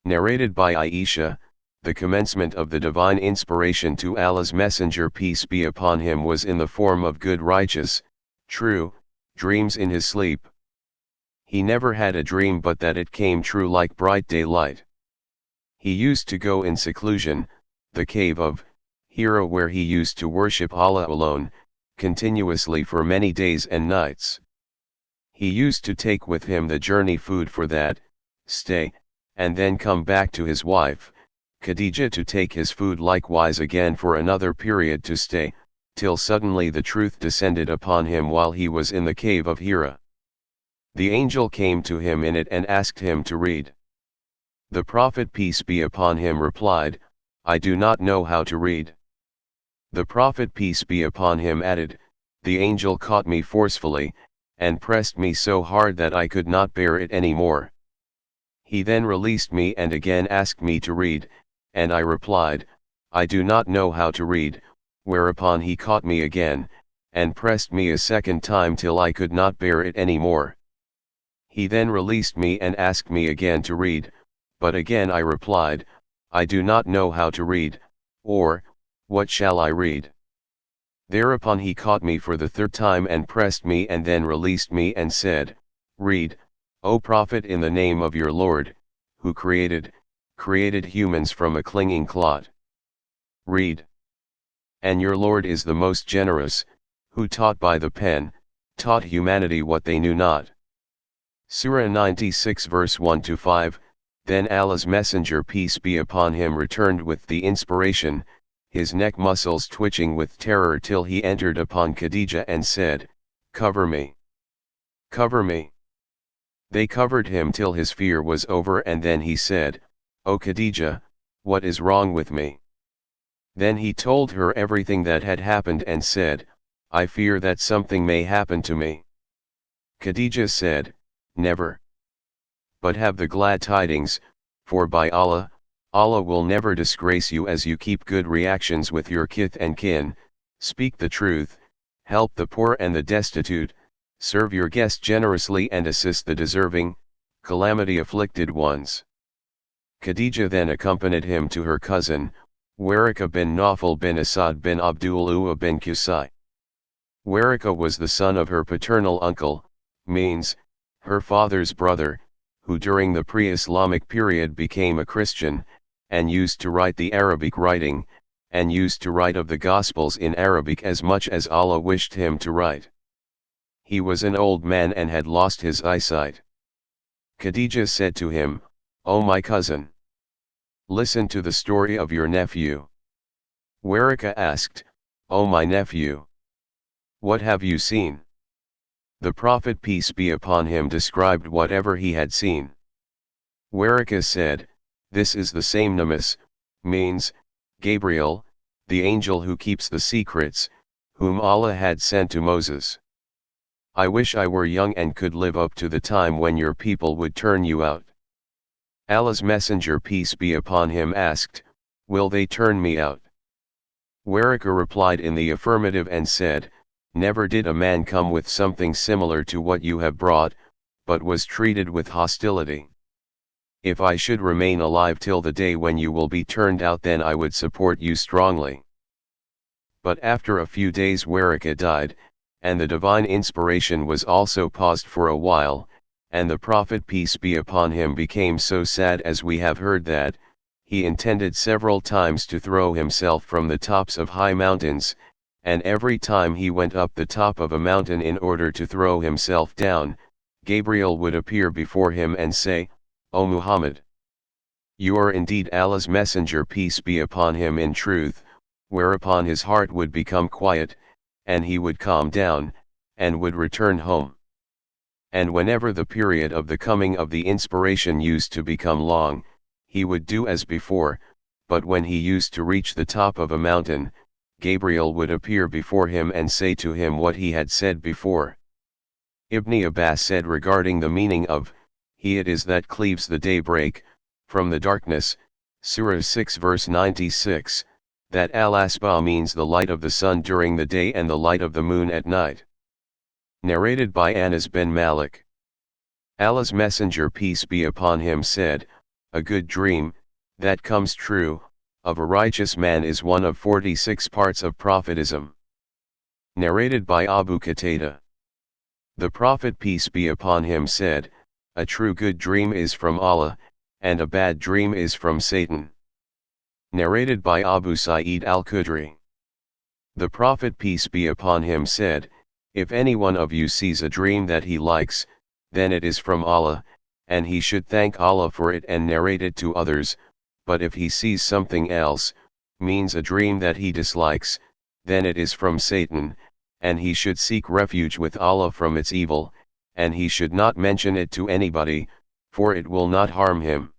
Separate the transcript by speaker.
Speaker 1: Narrated by Aisha, the commencement of the divine inspiration to Allah's Messenger peace be upon him was in the form of good righteous, true, dreams in his sleep. He never had a dream but that it came true like bright daylight. He used to go in seclusion, the cave of Hira where he used to worship Allah alone, continuously for many days and nights. He used to take with him the journey food for that, stay, and then come back to his wife, Khadija to take his food likewise again for another period to stay, till suddenly the truth descended upon him while he was in the cave of Hira. The angel came to him in it and asked him to read. The Prophet peace be upon him replied, I do not know how to read. The Prophet peace be upon him added, the angel caught me forcefully, and pressed me so hard that I could not bear it any more. He then released me and again asked me to read, and I replied, I do not know how to read, whereupon he caught me again, and pressed me a second time till I could not bear it any more. He then released me and asked me again to read, but again I replied, I do not know how to read, or, what shall I read? Thereupon he caught me for the third time and pressed me and then released me and said, Read, O Prophet, in the name of your Lord, who created humans from a clinging clot. Read. And your Lord is the most generous, who taught by the pen, taught humanity what they knew not. Surah 96 verse 1-5, Then Allah's Messenger peace be upon him returned with the inspiration, his neck muscles twitching with terror till he entered upon Khadija and said, Cover me. Cover me. They covered him till his fear was over and then he said, O Khadija, what is wrong with me? Then he told her everything that had happened and said, I fear that something may happen to me. Khadija said, Never. But have the glad tidings, for by Allah, Allah will never disgrace you as you keep good reactions with your kith and kin, speak the truth, help the poor and the destitute, serve your guests generously and assist the deserving, calamity-afflicted ones. Khadija then accompanied him to her cousin, Waraka bin Nawfal bin Asad bin Abdul-Uwa bin Qusay. Waraka was the son of her paternal uncle, means, her father's brother, who during the pre-Islamic period became a Christian, and used to write the Arabic writing, and used to write of the Gospels in Arabic as much as Allah wished him to write. He was an old man and had lost his eyesight. Khadija said to him, O my cousin, listen to the story of your nephew. Waraka asked, O my nephew, what have you seen? The Prophet peace be upon him described whatever he had seen. Waraka said, This is the same Namas, means, Gabriel, the angel who keeps the secrets, whom Allah had sent to Moses. I wish I were young and could live up to the time when your people would turn you out. Allah's Messenger peace be upon him asked, Will they turn me out? Waraka replied in the affirmative and said, Never did a man come with something similar to what you have brought, but was treated with hostility. If I should remain alive till the day when you will be turned out, then I would support you strongly. But after a few days Waraka died, and the divine inspiration was also paused for a while, and the Prophet peace be upon him became so sad as we have heard that, he intended several times to throw himself from the tops of high mountains, and every time he went up the top of a mountain in order to throw himself down, Gabriel would appear before him and say, O Muhammad, you are indeed Allah's Messenger peace be upon him in truth, whereupon his heart would become quiet, and he would calm down, and would return home. And whenever the period of the coming of the inspiration used to become long, he would do as before, but when he used to reach the top of a mountain, Gabriel would appear before him and say to him what he had said before. Ibn Abbas said regarding the meaning of, He it is that cleaves the daybreak, from the darkness, Surah 6 verse 96, that al-asba means the light of the sun during the day and the light of the moon at night. Narrated by Anas bin Malik. Allah's Messenger peace be upon him said, a good dream, that comes true, of a righteous man is one of 46 parts of prophetism. Narrated by Abu Qatada. The Prophet peace be upon him said, a true good dream is from Allah, and a bad dream is from Satan. Narrated by Abu Sa'id al-Khudri. The Prophet peace be upon him said, if any one of you sees a dream that he likes, then it is from Allah, and he should thank Allah for it and narrate it to others, but if he sees something else, means a dream that he dislikes, then it is from Satan, and he should seek refuge with Allah from its evil, and he should not mention it to anybody, for it will not harm him.